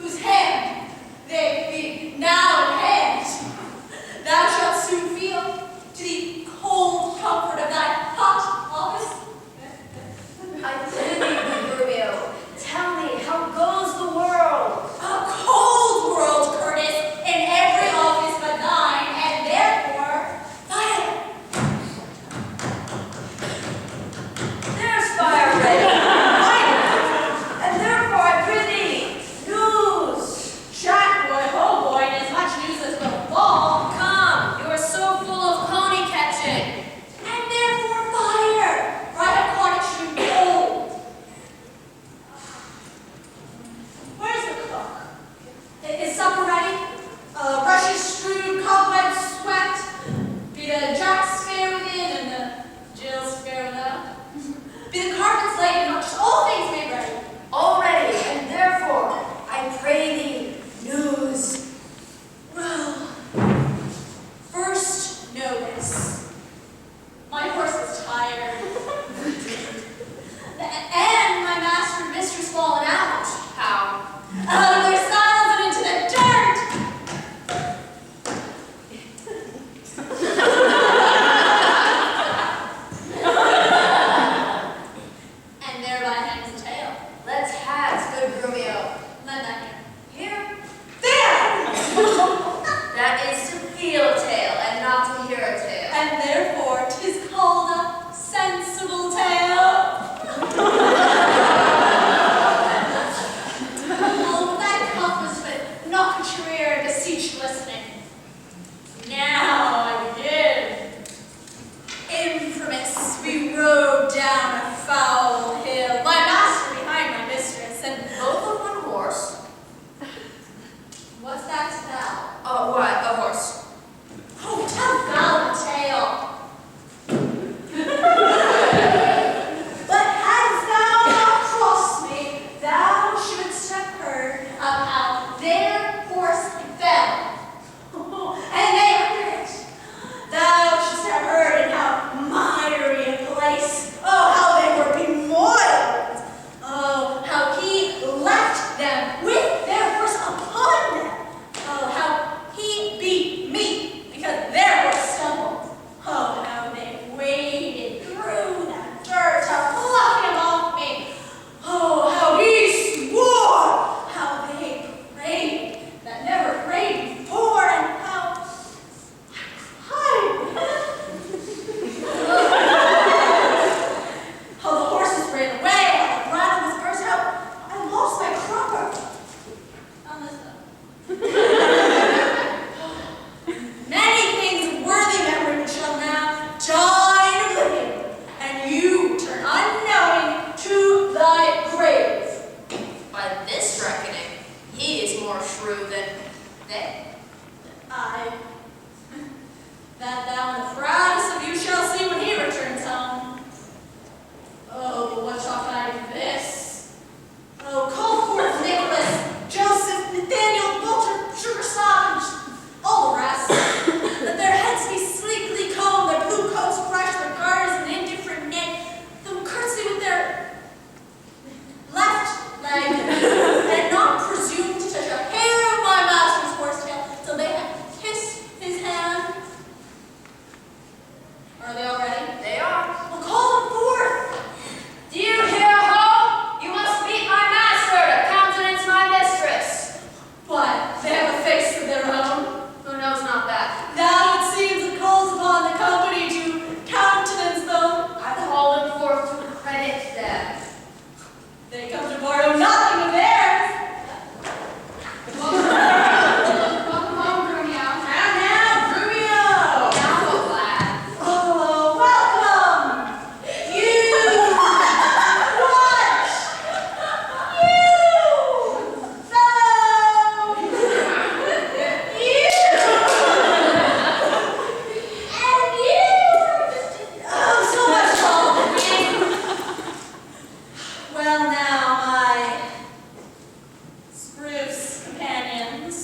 whose hand they be now in hand, thou shalt soon feel to the cold comfort of thy hot office. I pity thee, Romeo. Tell me, how goes the world? A cold world, Curtis, in every office but thine, and therefore fire. There's fire ready. And therefore I prithee, news. Jack, boy, oh boy, and as much news as will fall. Come, you are so full of pony catching. And therefore fire, for I have caught it shooting cold. Where's the cook? Is supper ready? Brushes strewed, cobwebs swept. Be the Jacks fair within and the Jills fair without. Be the carpets laid and just all things made ready. Already, and therefore I pray thee, news. Well, first know this. My horse is tired. And my master and mistress fallen out. How? Out of their saddles and into the dirt. And thereby hangs the tail. Let's hats, good Romeo. Lend that here. Here? There! That is to feel a tale and not to hear a tale. And therefore 'tis called a sensible tale. Oh, that compass but knock at your ear and beseech listening. Now I begin. Infamous, we rode down a foul hill, my master behind my mistress, and Both on one horse? what's that to thou? Oh, what? A horse. Oh, tell thou the tale. But hadst thou not crossed me, thou shouldst have heard of how their horse fell, and they under it. Thou shouldst have heard in how miry a place. Oh, how they were bemoiled. Oh, how he left them with their horse upon them. Oh, how he beat me because their horse stumbled. Oh, how they waded through that dirt to pluck him off me. Oh, how he swore. How they prayed that never prayed before, and how I how the horses ran away, how the bridle was burst out. I lost my crupper. On this Many things of worthy memory shall now die in oblivion, and you turn unknowing to thy grave. By this reckoning, he is more shrewd than they. I, that thou and the proudest of you shall see when he returns home. Oh, but what shall I do this? Oh, call forth Nicholas, Joseph, Nathaniel, Walter, Sugar Stop, and all the rest. Let their heads be sleekly combed, their blue coats brushed, their garters an indifferent knit, them curtsy with their left leg, and not presume to touch a hair of my master's horsetail till they have kissed his hand. Are they all ready? They are. Well, call them forth. Do you hear, ho? You must meet my master to countenance my mistress. What? They have a face of their own. Who knows not that? Now it seems it calls upon the company to countenance them. I call them forth to credit them. They come to borrow nothing of theirs. Welcome home, Romeo. Now, Romeo. Now, lad. Oh, welcome. You. What? You. Fellow. You. And you. Oh, so much taller than me. Well, now, my spruce companions,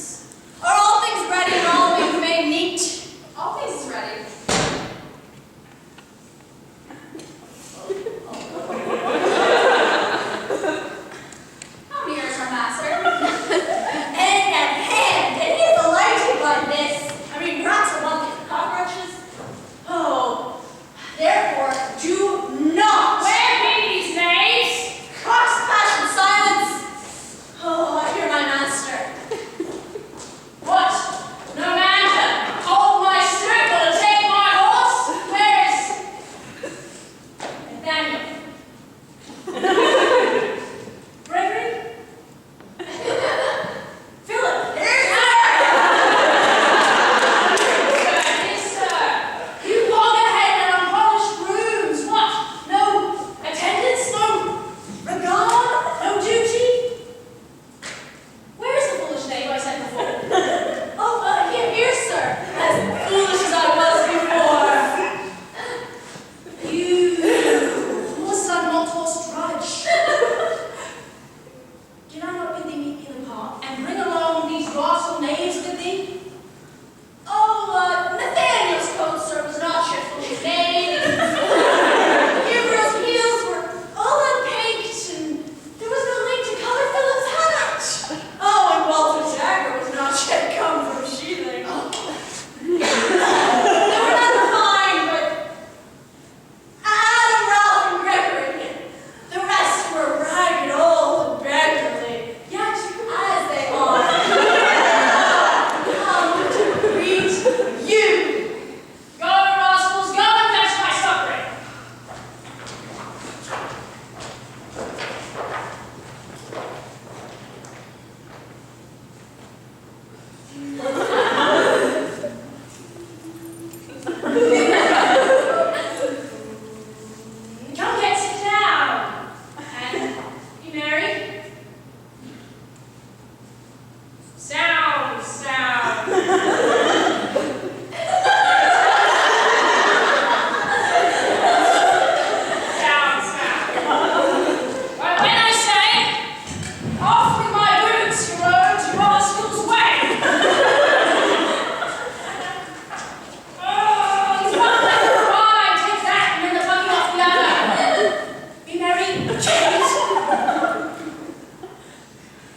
are all things ready and all we've made neat? All things is ready. How near is our master?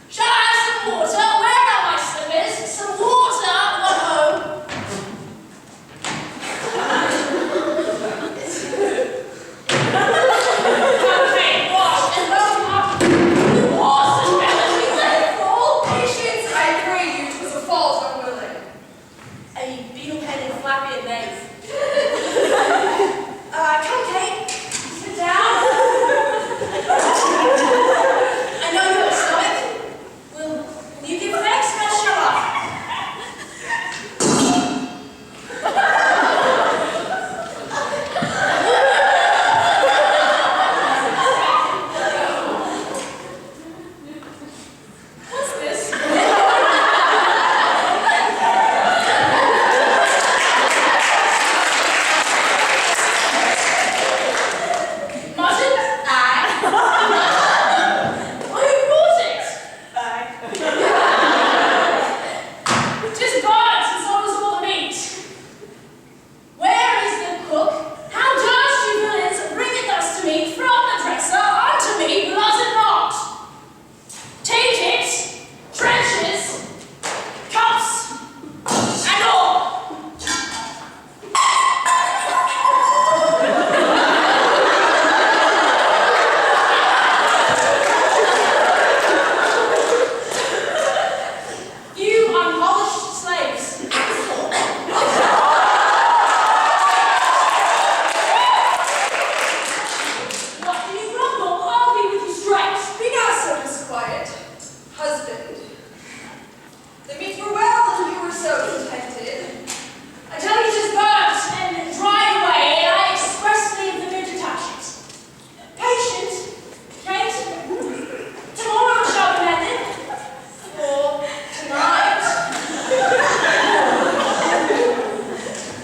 Shall I have some water? Where are my slippers? Some water, one home. Okay, wash and load up. The horses, fellas, we let it fall. Patience, I pray you, 'twas a fault unwilling. A beetle-headed, flappy knave. Come, Kate. Sit down. I know you have a stomach. Will you give thanks and I'll show up? What's this? Mutton? Aye. Who brought it? Aye. Just birds and so is all the meat. Where is the cook? How does you villains bring it thus to me from the dresser unto me, blood and not? Take it, trenches, cups, and all. You unpolished slaves. What do you grumble? I'll be with you straight. Be now so disquiet. Husband, the meat were well and you were so contented. I tell you 'tis burnt and dried away, and I expressly forbid to touch it. Patient, Kate, tomorrow shall be mended, or tonight.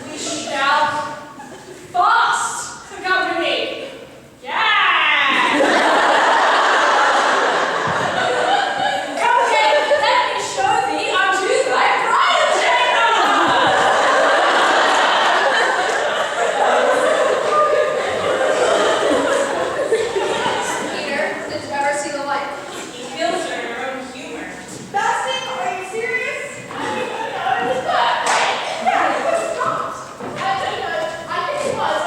We shall fast for company. Yeah! Come, Kate, let me show thee unto thy bridal chamber. Peter, did you ever see the like? He feels her own humor. Fasting? Are you serious? Yeah, it was not. I think it was.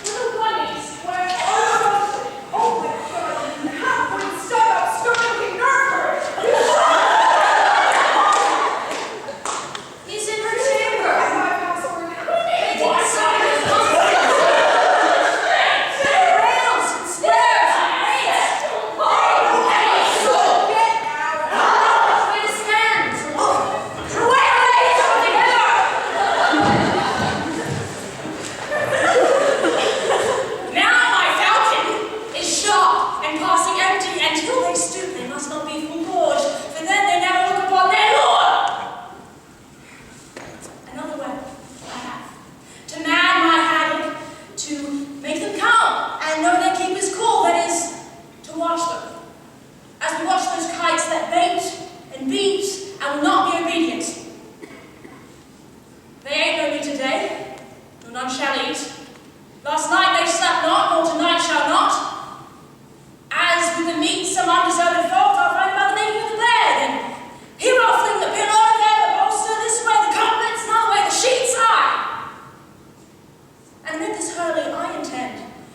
Little bunnies were. Oh my God! Half-witted, stuck-up, stupid-looking nerve-hurt! He's in her chamber. My password. What's on his rails, stairs, rails. So get out! Where to stand? Where are they coming together? Now my falcon is sharp and passing empty, and till they stoop, they must not be full gorged, for then they never look upon their lure. Another weapon I have, to man my haddock, to make them calm and know their keeper's call, that is, to watch them. As we watch those kites that bait and beat and will not be obedient. They ain't no meat today, nor none shall eat. Last night they slept not, nor tonight shall not. As with the meat some undeserved fault, I'll find by the making of the bed, and here I'll fling the pillow, there the bolster, this way the couplets, another way the sheets, aye. And with this hurling I intend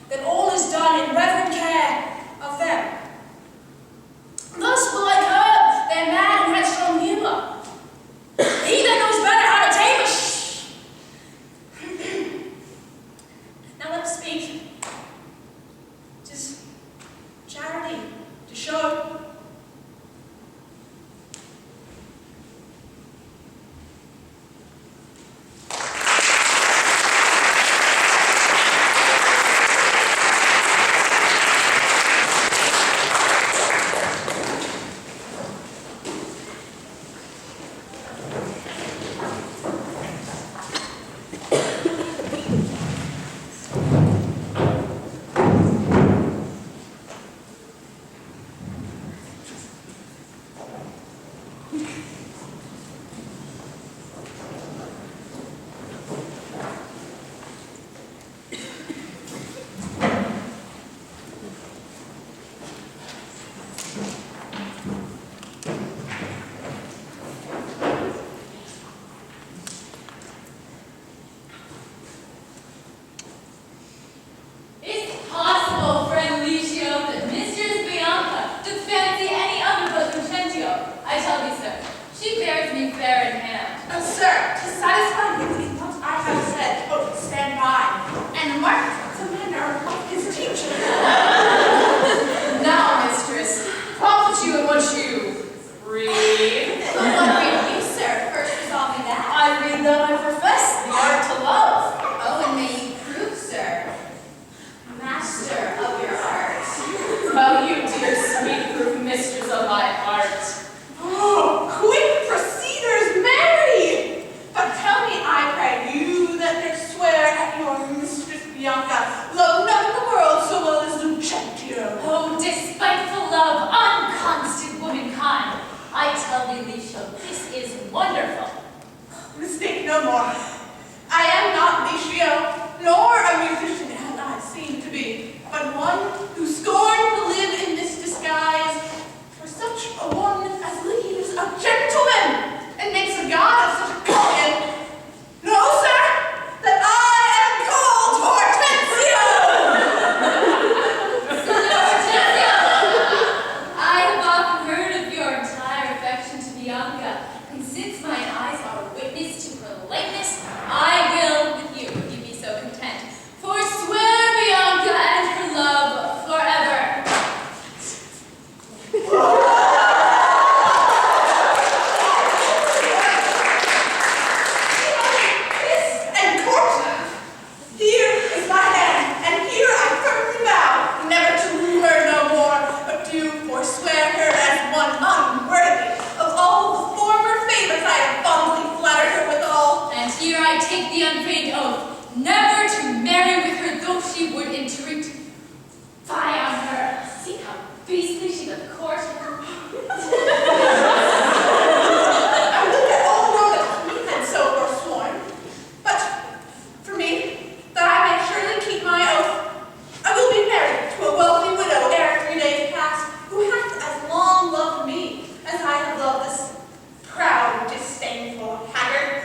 that all is done in reverent care of them. Thus will I curb their mad and headstrong humor. He that knows better how to tame a Now let's speak. 'Tis charity to show Mistake no more. I am not Michio, nor a musician as I seem to be, but one who scorned to live in this disguise, for such a one as leaves a gentleman, and makes a god of such a calling. No, sir, that I am called Hortensio! I have often heard of your entire affection to Bianca, and since mine eyes are witness to her likeness, I will, with you, if you be so content, forswear Bianca and her love forever. Kiss and court. Here is my hand, and here I firmly vow never to woo her no more, but to forswear her as one unworthy of all the former favors I have fondly flattered her withal. And here I take the unfeigned oath, never to marry with her, though she would entreat. Fie on her! See how beastly she doth court her. I would that all the world at me had so forsworn. But for me, that I may surely keep my oath, I will be married to a wealthy widow ere 3 days pass, who hath as long loved me as I have loved this proud, disdainful haggard.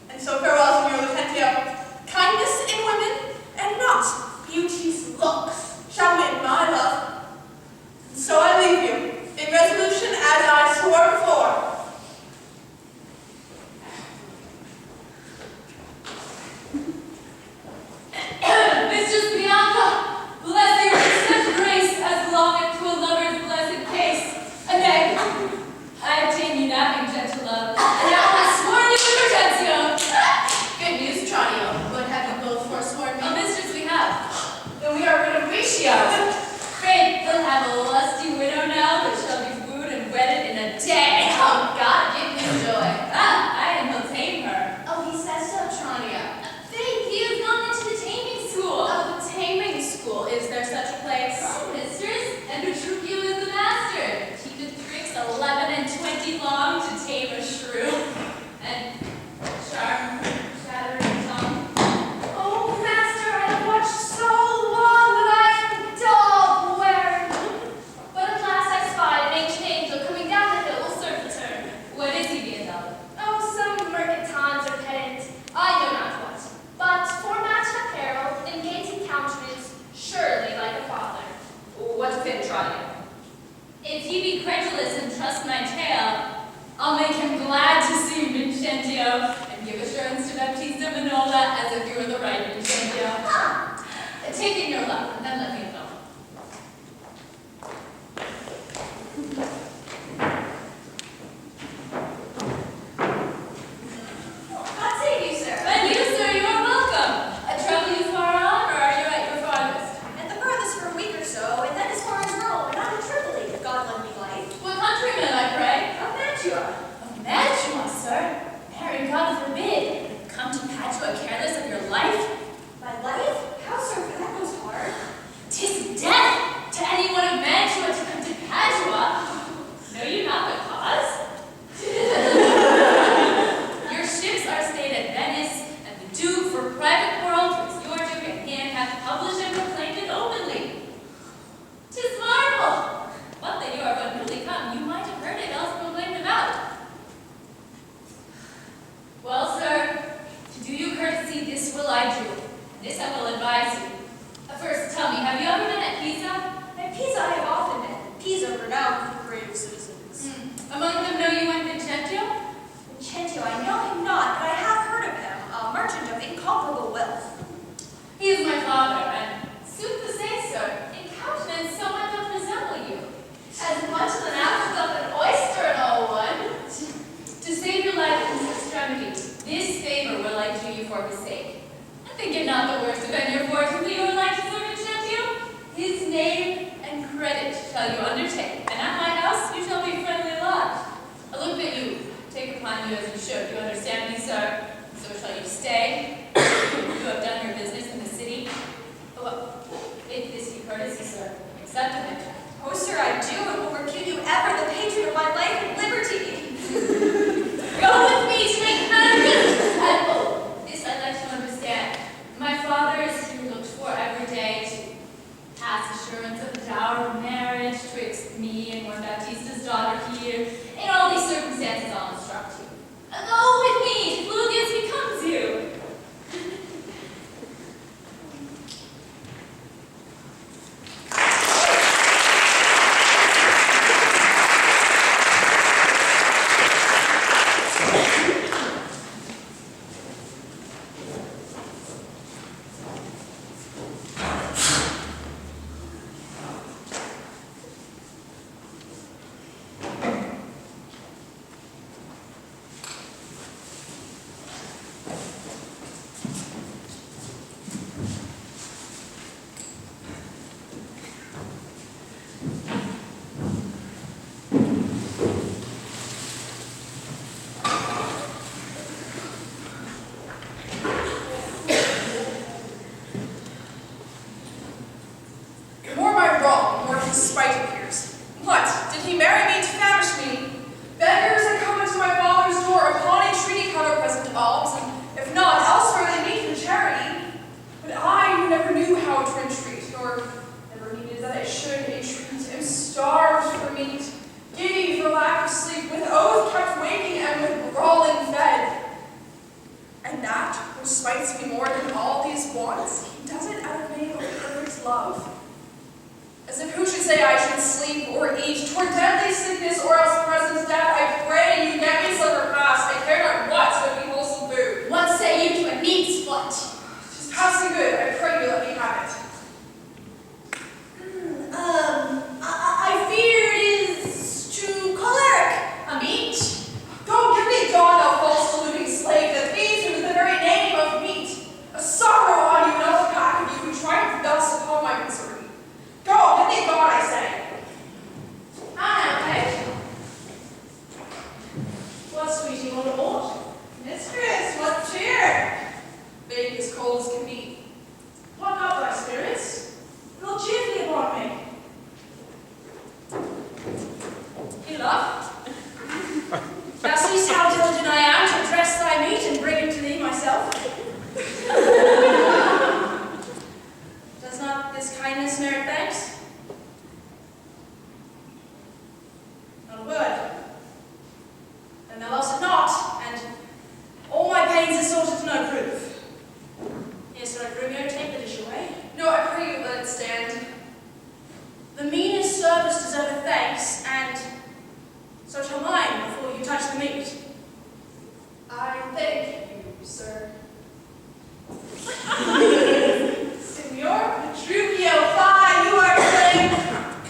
And so farewell, Signor Lucentio. Kindness in women, and not beauty's looks, shall win my love. And so I leave you, in resolution as I swore before. Mistress Bianca, bless you with such grace as longeth to a lover's blessed case. And then, I obtain you napping, gentle love, and now I have sworn you with Hortensio. Good news, Tranio. What have you both forsworn A me? mistress we have. Then we are rid of Michio. Great, they'll have a lusty widow now that shall be wooed and wedded in a day. Oh, God, give me joy. And he'll tame her. Oh, he says so, Tranio. Think he has gone into the taming school. Oh, the taming school. Is there such a place? Oh, mistress, and Troupe is the master. Teacheth tricks 11 and 20 long to tame a shrew, and charm shattering tongue. Oh, master, I have watched so long that I am dog wearing. But at last I spied an ancient angel coming down the hill will serve the turn. What is he, being done? Oh, some mercantans or pedant, I know not what. But for match apparel, in gaiety countenance, surely like a father. What then, Tranio? If he be credulous and trust my tale, I'll make him glad to see Vincentio, and give assurance to Baptista Manola as if you were the right Vincentio. Take in your love, and then let me know. God save you, sir. And you, sir, you are welcome. Travel you far on, or are you at your farthest? At the furthest for a week or so, and then as far as Rome, and I'm in Tripoli, if God lend me life. What countryman, I pray? Of Mantua. Of Mantua, sir. Mary, God forbid. Come to Padua careless of your life? My life? How, sir, for that goes hard. 'Tis death to anyone of Mantua to come to Padua. Know you not the cause? Your ships are stayed at Venice, and the Duke for private quarrel twixt your Duke and him hath published and proclaimed it openly. 'Tis marvel! What that you are but newly come, you might have heard it else proclaimed about. Well, sir, to do you courtesy, this will I do. This I will advise you. First, tell me, have you ever been at Pisa? At Pisa I have often been. Pisa renowned for the grave citizens. Among them know you and Vincentio? Vincentio, I know him not, but I have heard of him, a merchant of incomparable wealth. He is my father, and sooth to say, sir, in countenance somewhat doth resemble you. As much as an apple doth an oyster in all one. To save your life in this extremity, this favor will I do you for his sake. And think it not the worst of any your fortune that you are like to Sir Vincentio. His name and credit shall you undertake, and at my house you shall be friendly lodged. A look that you take upon you as you should. You understand me, sir? So shall you stay. You have done your business in the city. Well, if this be courtesy, sir, accept of it. Oh, sir, I do, and will repute you ever the patron of my life and liberty. Go with me to make matters betwixt me and one Baptista's daughter here. In all these circumstances, I'll instruct you. Go with me to Blue as becomes you.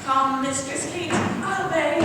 Come, Mistress Kate, obey.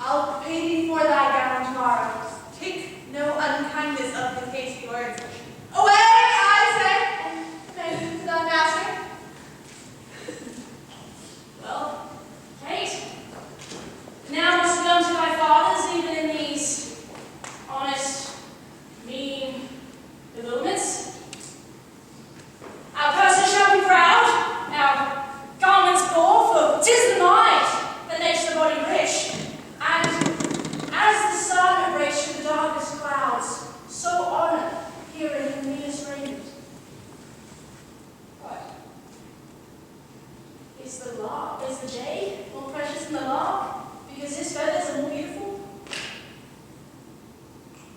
I'll pay thee for thy gown tomorrow. Take no unkindness of his hasty words. Away, I say, and thank you to thy master. Well, Kate, now must come to thy fathers, even in these honest, mean habiliments. Our purses shall be proud, our garments poor, for 'tis the mind that makes the body rich. And as the sun embraced through the darkest clouds, so honor here in the meanest raiment. What? Is the lark, is the jade more precious than the lark, because his feathers are more beautiful?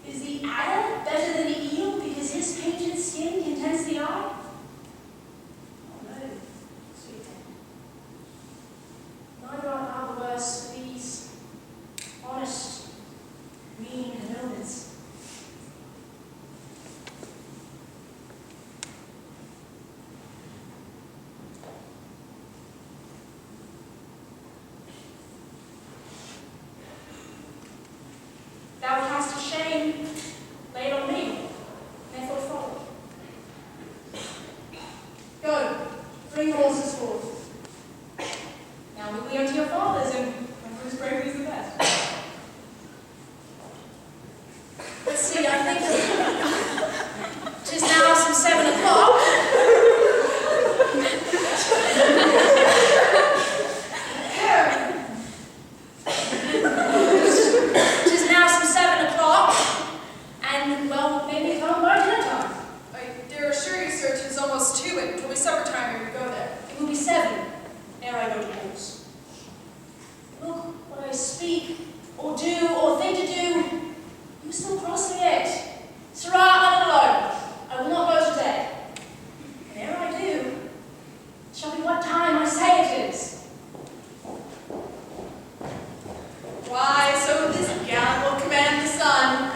Is the adder better than the eel, because his painted skin contents the eye? Oh no, sweet thing. Neither art thou the worse for these honest, mean habiliments. Thou cast a shame laid on me, therefore follow. Go, bring horses forth. Now move we unto your fathers, and whose bravery is the best. Let's see, I think 'tis now some 7 o'clock. Tis now some 7 o'clock, and well, maybe come by dinner time. I dare assure you, sir, 'tis almost 2, and 'twill be supper time when we go there. It will be 7 ere I go to horse. Look, what I speak, or do, or think to do, you still crossing it. Sirrah, let it alone. I will not go today. And ere I do, it shall be what time I say it is. Why, so this gown will command the sun.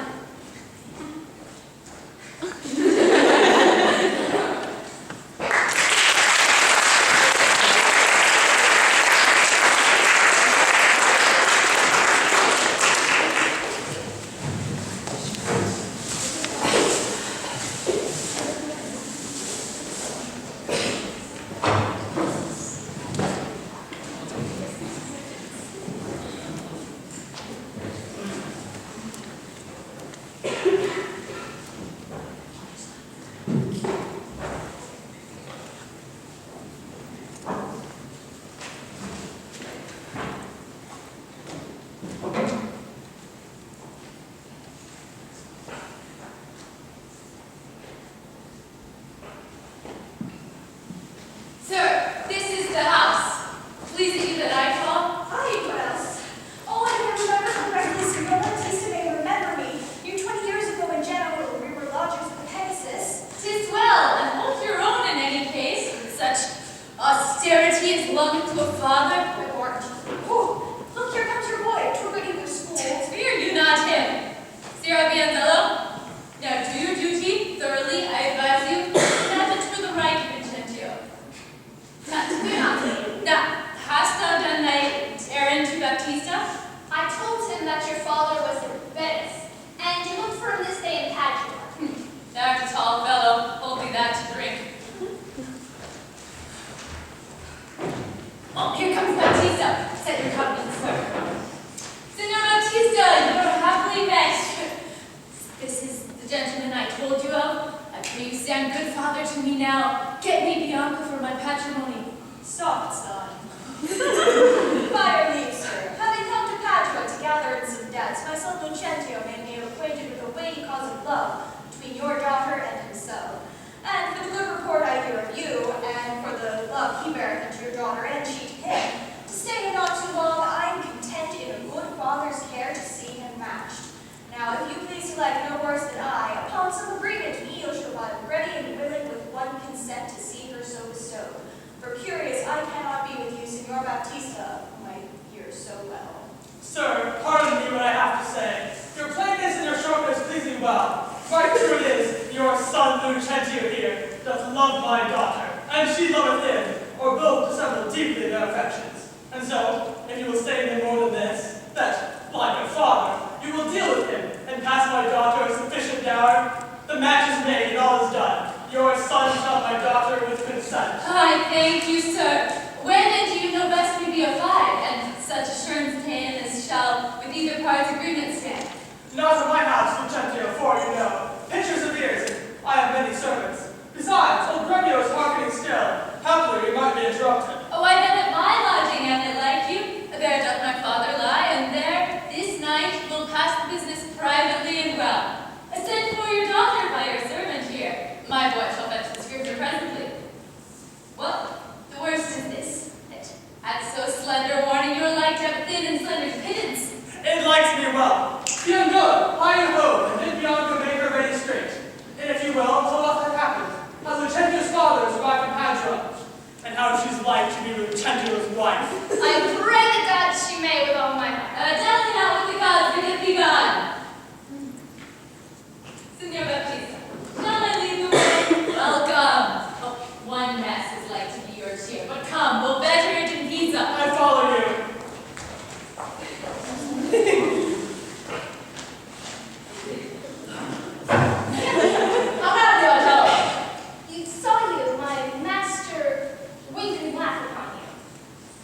Sir, this is the house. Please it you that I call? Hi, what else? Oh, I remember correctly, so no one tasted may remember me. You 20 years ago in Genoa, where we were lodgers with Pegasus. 'Tis well, and hold your own in any case, with such austerity as belonging to a father. Important. Oh, look, here comes your boy. Too good English school. Fear you not him. Sirrah Bianzello, now do your duty thoroughly, I advise you, that it's for the right of Vincentio. Not to do nothing. Now, hast thou done thy errand to Baptista? I told him that your father was in Venice, and you looked for him this day in Padua. Thou'rt a tall fellow, hold thee that to drink. Oh, here comes Baptista. Set your countenance, sir. Signor Baptista, you are happily met. This is the gentleman I told you of. I pray you stand good father to me now. Get me Bianca for my patrimony. Stop, son. By your leave, sir. Having come to Padua to gather in some debts, my son Lucentio made me acquainted with a weighty cause of love between your daughter and himself. And for the good report I hear of you, and for the love he beareth unto your daughter and she to him, to stay here not too long, I am content in a good father's care to see him matched. Now, if you please select no worse than I, upon some agreement me, you shall be ready and willing with one consent to see her so bestowed. For curious, I cannot be with you, Signor Baptista, whom I hear so well. Sir, pardon me what I have to say. Your plainness and your sharpness please me well. Quite true it is, your son Lucentio here doth love my daughter, and she loveth him, or both dissemble deeply their affections. And so, if you will say no more than this, that, by thank you, sir. When do you know best we be applied, and such assurance ta'en as shall with either party's agreement stand? Not in my house, Lucentio, for you know. Pictures of ears, and I have many servants. Besides, old Gremio is hearkening still. Haply we might be interrupted. Oh, I know that my lodging eminent like you. There doth my father lie, and there this night will pass the business privately and well. Send for your daughter by your servant here. My boy shall fetch the scripture presently. Well, the worst is this, that at so slender warning you're like to have thin and slender pittance. It likes me well. Be on good, high and ho, and bid Bianca make her ready straight. And if you will, tell what had happened. How Lucentio's father is arrived in Padua, and how she's like to be Lucentio's wife. I pray to God she may with all my heart. Tell me not with the gods, but it be God. Signor Baptista, shall I lead the way? Welcome. Oh, one mess is like to be your cheer, but come, we'll better it in pizza. I follow you. How about you, Othello? You saw you, my master winked and laughed upon you.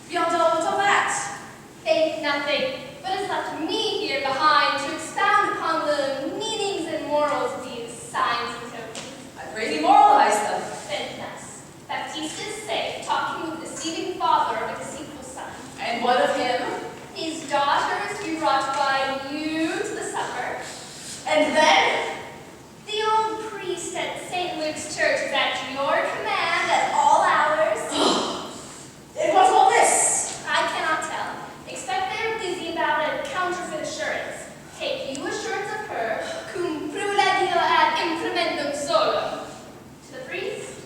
Beyond all that. Think nothing, but has left me here behind to expound upon the meanings and morals of these signs and tokens. I pray thee moralize them. Then thus, Baptista is safe, talking with the deceiving father of a deceitful son. And what of him? His daughter is to be brought by you to the supper. And then? The old priest at St. Luke's Church is at your command at all hours. And what's all this? I cannot tell. Expect they're busy about a counterfeit assurance. Take you assurance of her, cum privilegio ad implementum solum. To the priest,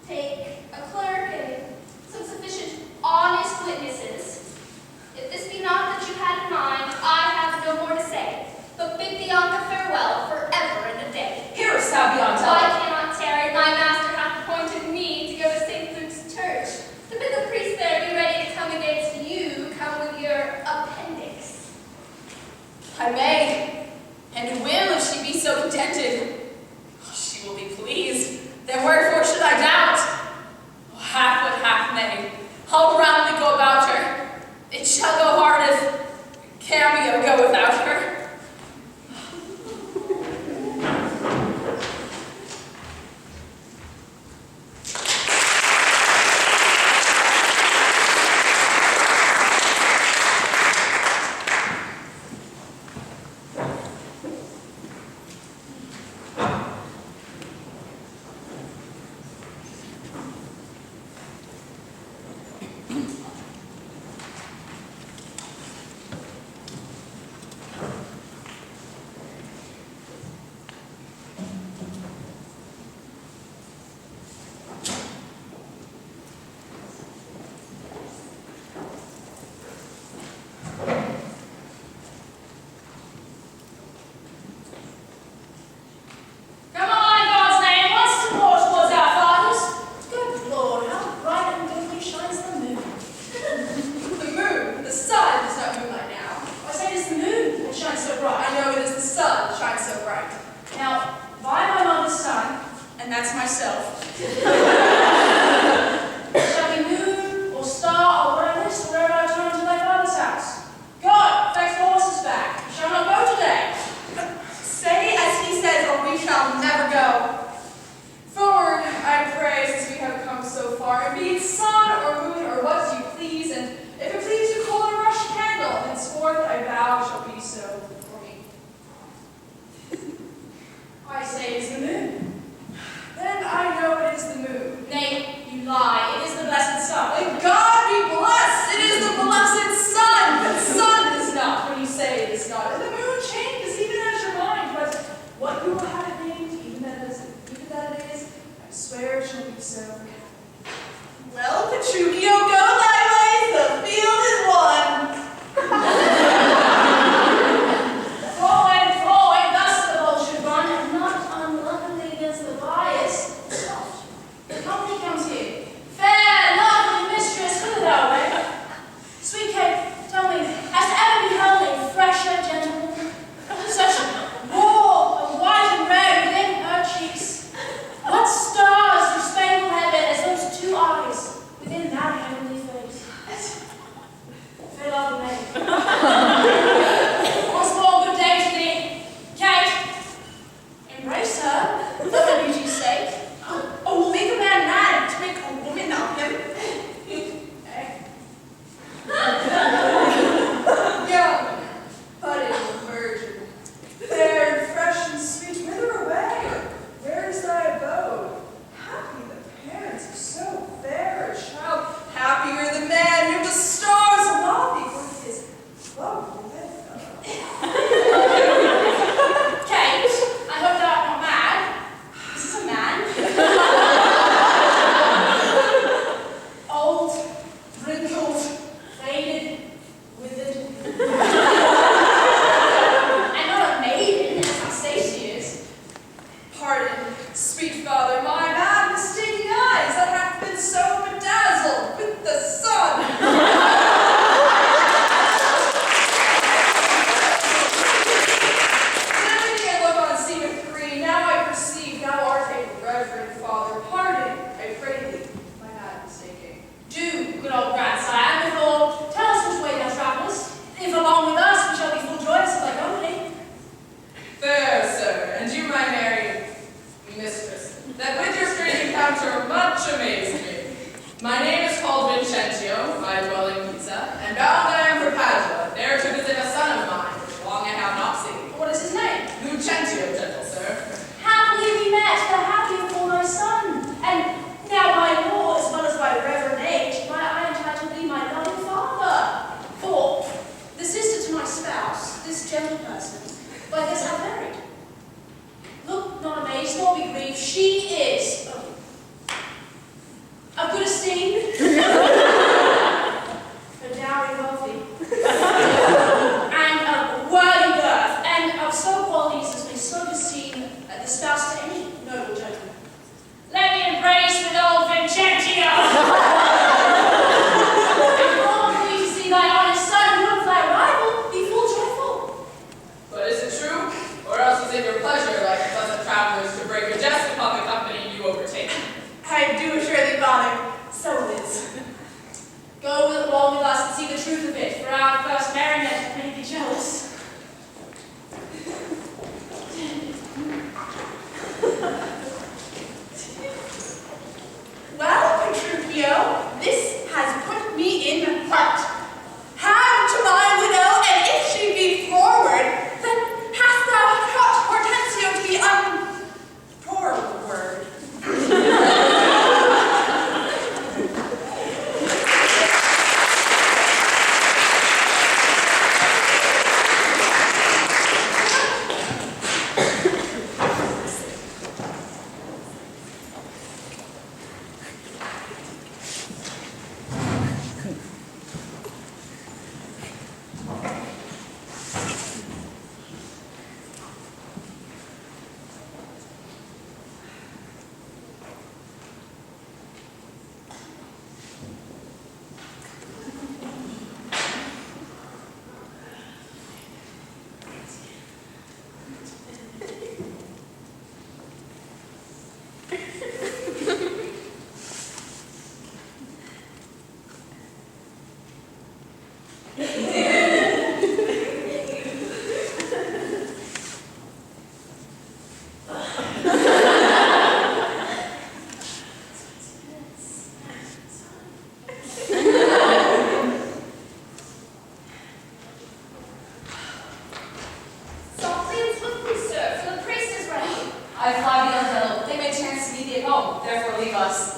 take a clerk and some sufficient honest witnesses. If this be not that you had in mind, I have no more to say, but bid Bianca farewell forever and a day. Hearest thou, Bianca? I cannot tarry. My master hath appointed me to go to St. Luke's Church, to bid the priest there be ready to come against you, come with your appendix. I may, and will if she be so contented. She will be pleased. Then wherefore should I doubt? Half what half may. I'll roundly go about her. It shall go hard if Cameo go without her. Come on, in God's name, what's the more towards our fathers? Good Lord, how bright and goodly shines the moon. The moon, the sun is not moonlight now. I say it is the moon that shines so bright. I know it is the sun that shines so bright. Now, by my mother's son, And that's myself. shall be moon or star or whatever, wherever I turn to thy father's house. God, fetch the horses back. We shall not go today. Say as he says, or we shall never go. Forward, I pray, since we have come so far, and be it sun or moon or what you please, and if it please you cool a rush candle, henceforth I vow shall be so for me. I say it is the moon. Then I know it is the moon. Nay, you lie. It is the blessed sun. And God be blessed! It is the blessed sun! But sun is not when you say it is not. And the moon changes even as your mind. But what you will have it named, even that it is, I swear it shall be so. Well, Petruchio, go thy ways, the field is won. this gentle person, like this have married. Look, not amazed, nor be grieved, she is of good esteem, but dowry wealthy, and of worthy birth, and of so qualities as may so beseem the spouse to any noble gentleman. Let me embrace with old Vincentio. But is it true? Or else is it your pleasure, like pleasant travelers, to break a jest upon the company you overtake? I do assure thee, Father, so it is. Go along with us and see the truth of it, for our first merriment may be jealous. Well, Petruchio, this has put me in heart. Hand to my widow, and if she be forward, then hast thou taught Hortensio to be poor word.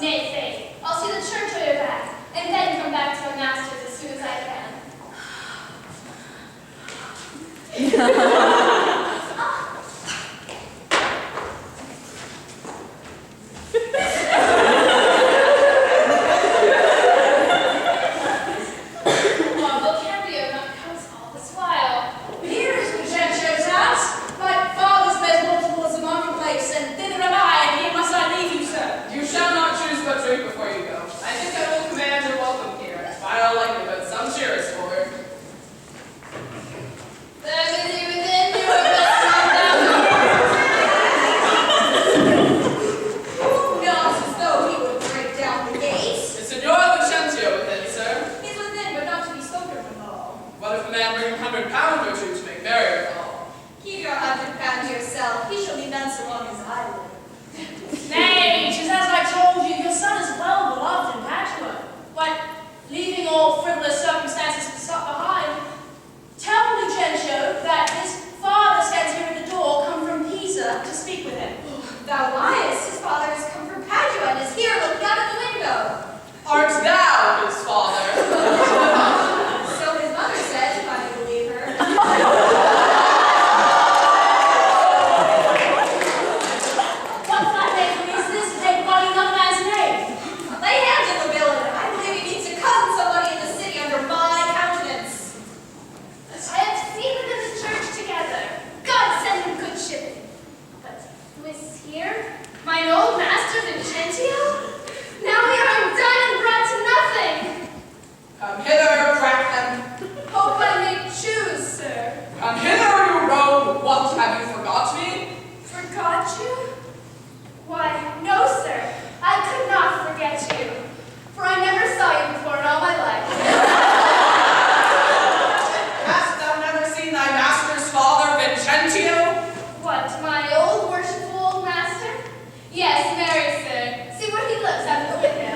Nay, faith. I'll see the church on your back, and then come back to my master's as soon as I can. Well, Cambio not comes all this while. Here is Vincentio's house. My father's bed towards the marketplace, and thither am I, and here must I leave you, sir. You shall not choose but drink before you go. I think I will command your welcome here. By all likelihood, some cheers forward. There busy within you are best not down. Not as though he would break down the gates. Is Signor Lucentio within, sir? He's within, but not to be spoken of all. What if a man bring £100 or two to make merry withal? Keep your £100 to yourself. He shall be none so long as I live. Nay, 'tis as I told you, your son is well beloved in Padua. But leaving all frivolous circumstances behind, tell Lucentio that his father stands here at the door, come from Pisa to speak with him. Thou liest. His father has come from Padua and is here looking out of the window. Art thou his father? So his mother says, if I may believe her. What flat name is this? Name by another man's name. Lay hands on the villain. I believe he means to cozen somebody in the city under my countenance. I have seen them in the church together. God send him good shipping. But who is here? Mine old master Vincentio? Now we are undone and brought to nothing. Come hither, crack them. Hope I may choose, sir. Come hither, you rogue. What, have you forgot me? Forgot you? Why, no, sir. I could not forget you, for I never saw you before in all my life. Hast thou never seen thy master's father, Vincentio? What, my old worshipful old master? Yes, marry, sir. See where he looks out of the window.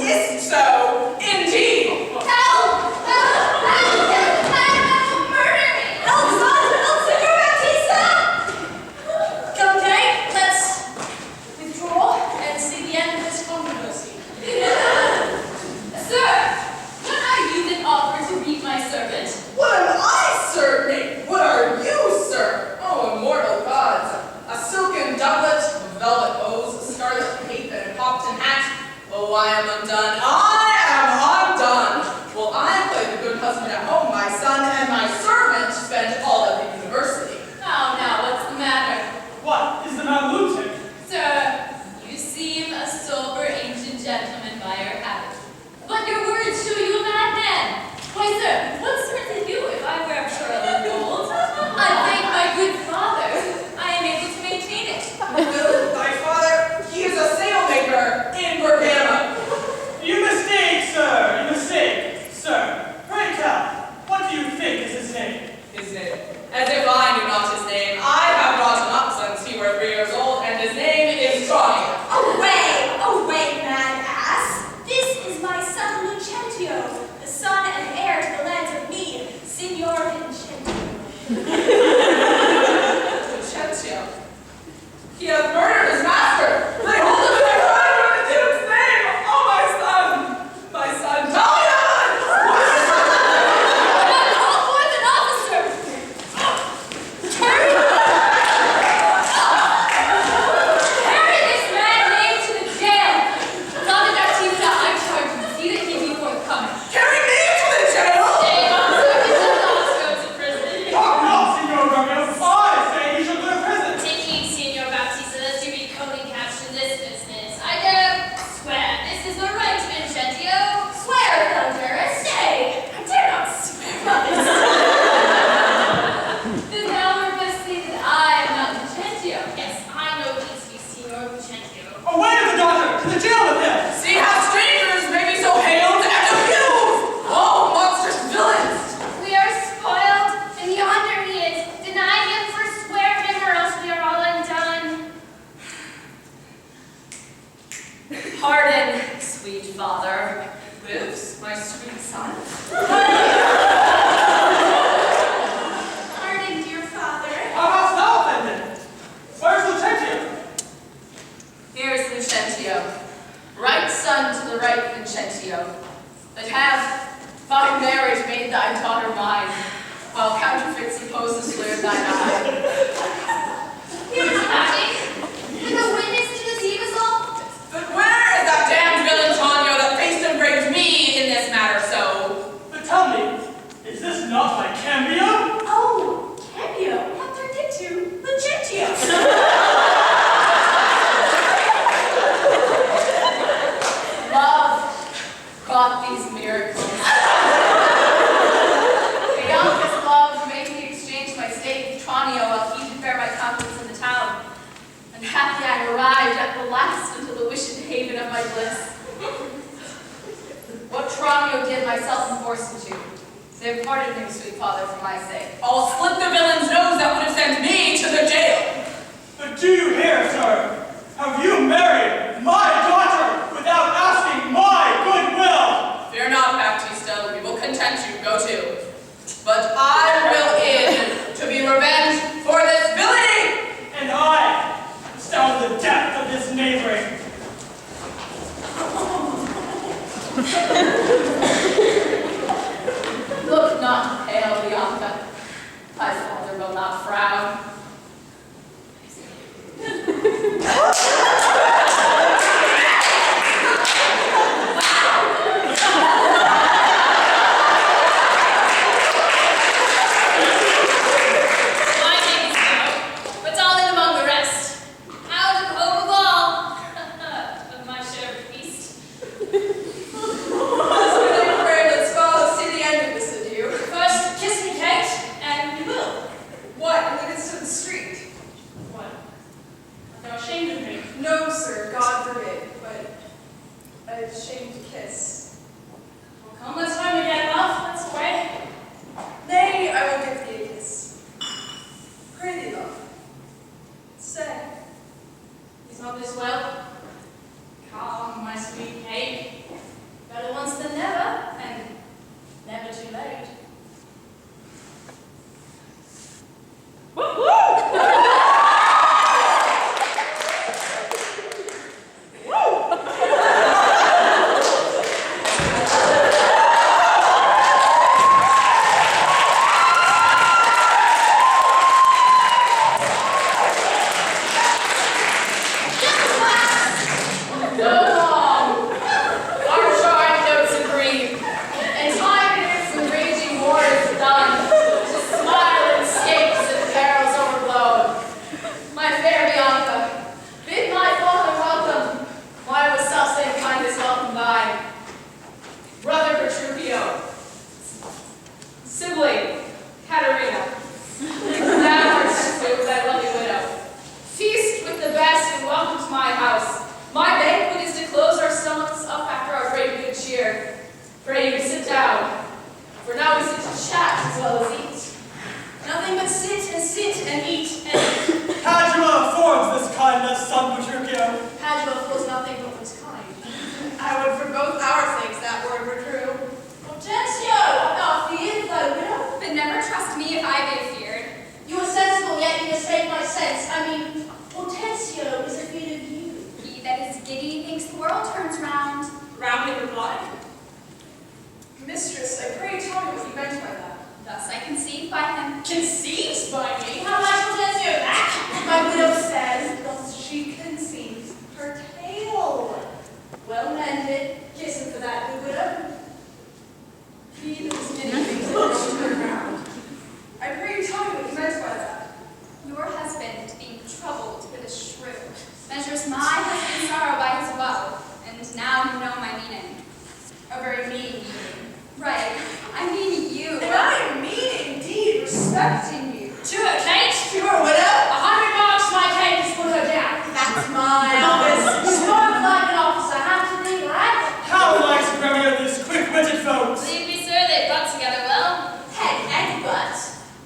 Is so, indeed. Help! Help! Help! Help! His name. As if I knew not his name. I have brought him up since he were 3 years old, and his name is Johnny. Away, mad ass! This is my son Lucentio, the son and heir to the lands of me, Signor Vincentio. Lucentio. He hath murdered his master. They hold him in their hand in the Duke's name. Oh, my son, Dalian! Call forth an officer! Carry this mad knave to the jail! Father Baptista, I charge you, see that he be forthcoming. Carry me to the jail! Stay on, sir, he shall not go to prison. Talk not, Signor Romeo. I say he should go to prison. Take heed, Signor Baptista, lest you be coding caption this business. I dare swear this is the right Vincentio. Swear, Thunderous, say! I dare not swear by this. Then now we're best say that I am not Vincentio. Yes, I know these be Signor Vincentio. Away with the doctor! To the jail with him! See how strangers may be so hailed and abused! Oh, monstrous villains! We are spoiled, and yonder he is. Deny him, forswear him, or else we are all undone. Pardon, sweet father. Lives my sweet son? Pardon, dear father. How hast thou offended? Where's Lucentio? Here's Lucentio, right son to the right Vincentio, that have by marriage made thy daughter mine, while counterfeit suppose to slur thine eye. Here's Patty, and the witness to deceive us all. But where is that damned villain Tonio that faced and braved me in this matter so? But tell me, is this not my cameo? Oh, cameo. What turned into Lucentio? Love wrought these miracles. The youngest love made me exchange my state with Tranio while he did bear my countenance in the town. And happy I arrived at the last unto the wished haven of my bliss. What Tranio did myself enforced into. They have pardoned him, sweet father, for my sake. I'll slit the villain's nose that would have sent me to the jail. But do you hear, sir? Have you married my daughter without asking my goodwill? Fear not, Baptista, we will content you, go to. But I will in to be revenged for this villainy! And I sound the depth of this knavery. Look not pale, Bianca. Thy father will not frown. My name is Mawr, but all in among the rest. Out of hope of all. Of my share of the feast. I pray let's follow, see the end of this adieu. First, kiss me, Kate, and we will. What, in the midst of the nonsense. I mean, Hortensio is afraid of you. He that is giddy thinks the world turns round. Roundly replied. Mistress, I pray tell me what you meant by that. Thus I conceived by him. Conceived by me? How much Hortensio that? My widow says, thus she conceives her tale. Well mended. Kiss him for that, good widow. He that is giddy thinks the world turns round. I pray you tell me what you meant by that. Your husband, being troubled with a shrew, measures my husband's sorrow by his woe, and now you know my meaning. A very mean meaning. Right, I mean you. And I mean indeed respecting you. To her, Kate. To her widow? 100 marks, my Kate, has put her down. That's my office. You spoke like an officer, have to be, lad. How likes Gremio this quick-witted folks? Believe me, sir, they butt together well. Head and butt.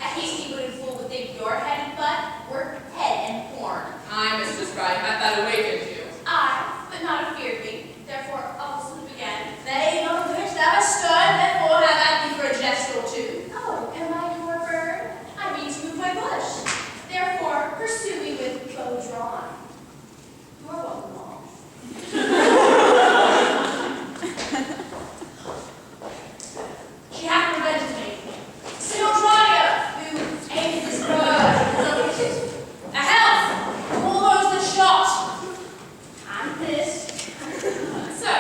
A hasty-witted fool would think your head and butt were head and horn. I, Mistress Bryn, hath that awakened you. I, but not afeared me, therefore I'll sleep again. They on which thou hast stood, therefore have at thee for a jest or two. Oh, am I your bird? I mean to move my bush. Therefore pursue me with bow drawn. You are welcome all. She hath prevented me. Seond, who aided this bird, a health to all those that shot. And this. Sir,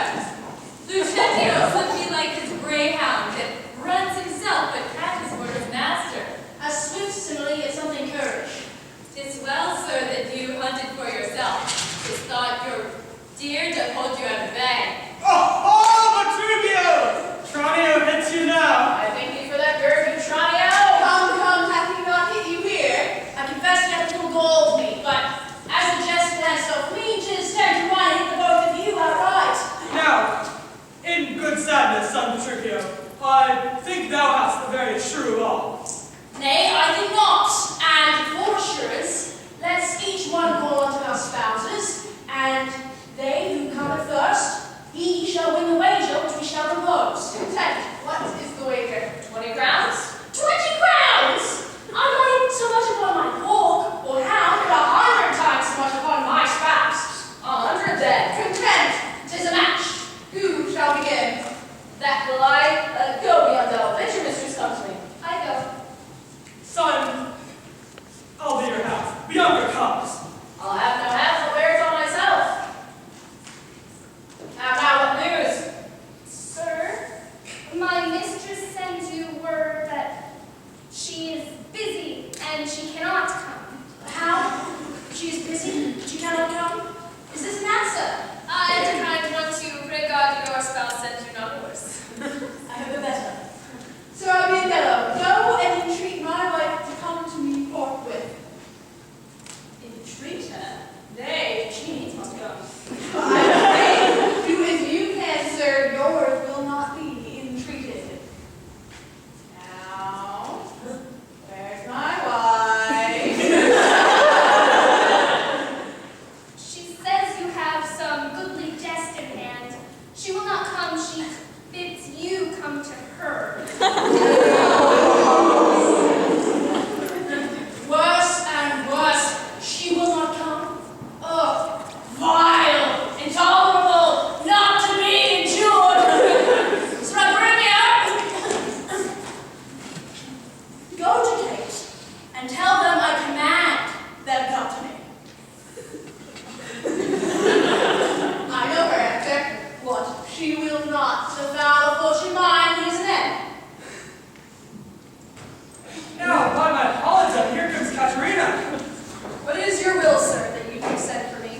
Lucentio would be like his greyhound that runs himself but catches for his master. A swift simile, yet something courage. 'Tis well, sir, that you hunted for yourself. 'Tis thought your dear to hold you at bay. Oh, Matrubio! Tranio hits you now. I thank thee for that gird, Tranio. Come, hath he not hit you here? I confess that it will gall me, but as the jest glanced off me, 'tis time to run hit the both of you outright. Now, in good sadness, son Petruchio, I think thou hast the very shrew of all. Nay, I think not. And for assurance, let's each one call unto our spouses, and they who cometh first, he shall win the wager which we shall propose. Content. What is the wager? 20 crowns? 20 crowns! I'm not even so much upon my hawk or hound, but 100 times so much upon my spouse. 100 then. Content. 'Tis a match. Who shall begin? That will I go beyond all. Let your mistress come to me. I go. Son, I'll be your half. Bianca comes. I'll have no half, I'll bear it all myself. Now, what news? Sir, my mistress sends you word that she is busy and she cannot come. How? She is busy. She cannot come. Is this an answer? I kind want to regard your spouse and you not worse. I hope the better. So Bianca, go and entreat my wife to come to me forthwith. Entreat her. Nay, she needs must come. I pray, do as you can, sir. Yours will not be entreated. Now, where's my wife? She says you have some goodly jest in hand. She will not come, she bids you come to her. Worse and worse, she will not come. Oh, vile, intolerable, not to be endured. So I bring you. Go to Kate and tell them I command them come to me. I know her answer. What? She will not. So foul of fortune mine, here's an end. Now, by my holiday, here comes Katerina. What is your will, sir, that you do send for me?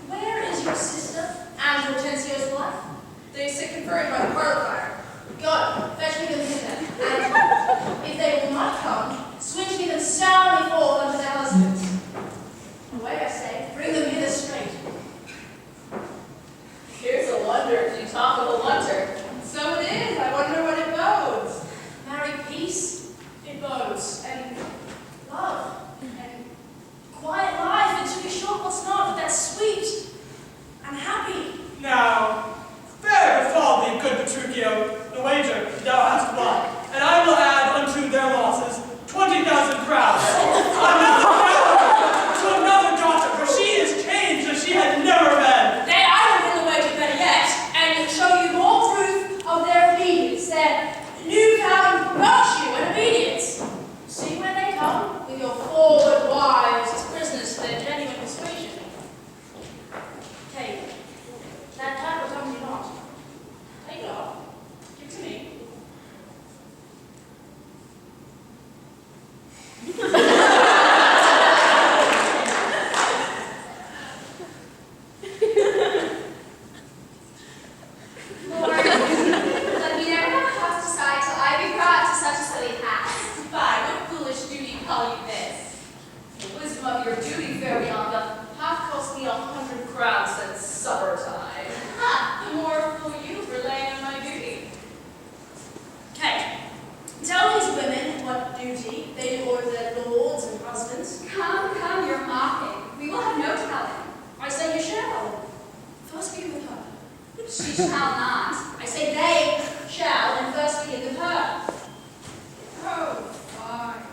Where is your sister and Hortensio's wife? They sit conferring by the parlor fire. Go, fetch me them hither, and if they will not come, swinge me them sound duty. They order their lords and husbands. Come, you're mocking. We will have no telling. I say you shall. First begin with her. She shall not. I say they shall, and first begin with her. Oh, fine.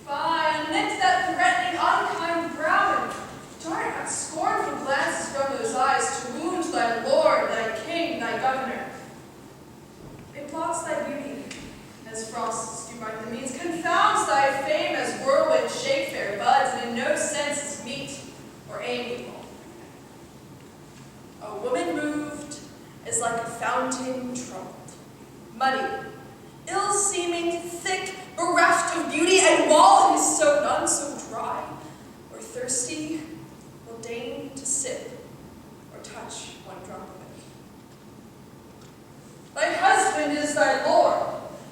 Fine. Knit that threatening, unkind brow, and dart out scornful glances from those eyes to wound thy lord, thy king, thy governor. It blots thy beauty, as frosts do bind the means, confounds thy fame as whirlwind Shakespeare buds, and in no sense is meet or amiable. A woman moved is like a fountain troubled, muddy, ill-seeming, thick, bereft of beauty, and while it is so none so dry or thirsty will deign to sip or touch one drop of it. Thy husband is thy lord,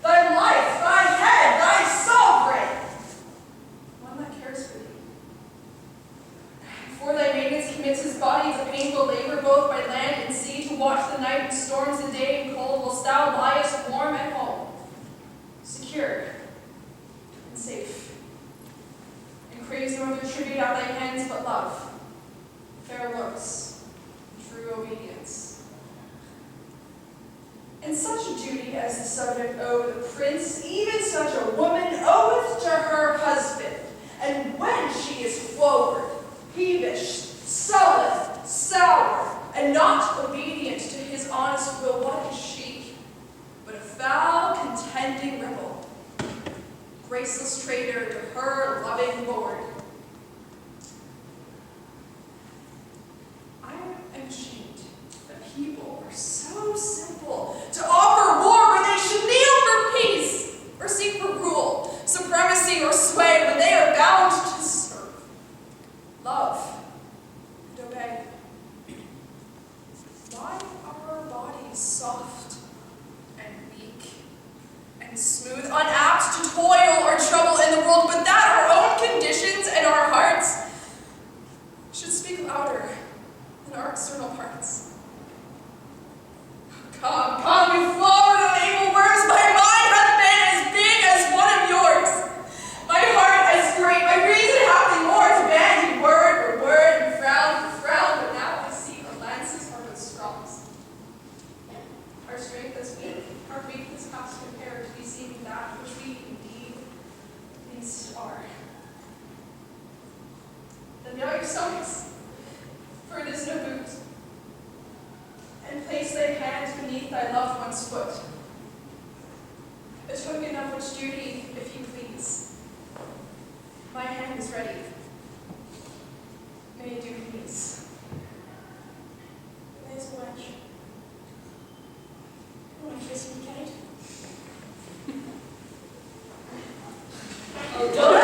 thy life, thy head, thy sovereign, one that cares for thee. Before thy maidens commits his body to painful labor both by land and sea, to watch the night in storms and day in cold, whilst thou liest warm at home, secure and safe, and craves no other tribute at thy hands but love, fair looks, and true obedience. And such a duty as the subject owed the prince, even such a woman oweth to her husband, and when she is froward, peevish, sullen, sour, and not obedient to his honest will, what is she but a foul, contending rebel, graceless traitor to her loving lord? I am ashamed that people are so simple to offer war where they should kneel for peace, or seek for rule, supremacy, or sway, when they are bound to serve, love, and obey. Why are our bodies soft and weak and smooth, unapt to toil or trouble in the world, but that our own conditions and our hearts should speak louder than our external parts? Come, you flowered of able words, my mind hath been as big as one of yours, my heart as great, my reason hath been more to bandy word for word and frown for frown, but now I see our lances are but straws. Our strength is weak, our weakness has compared to deceiving that which we indeed least are. Then bow your stomachs, for it is no boot, and place thy hand beneath thy loved one's foot, a token of which duty, if you please. My hand is ready. May it do peace. There's a wench. You want to kiss me, Kate? Oh, don't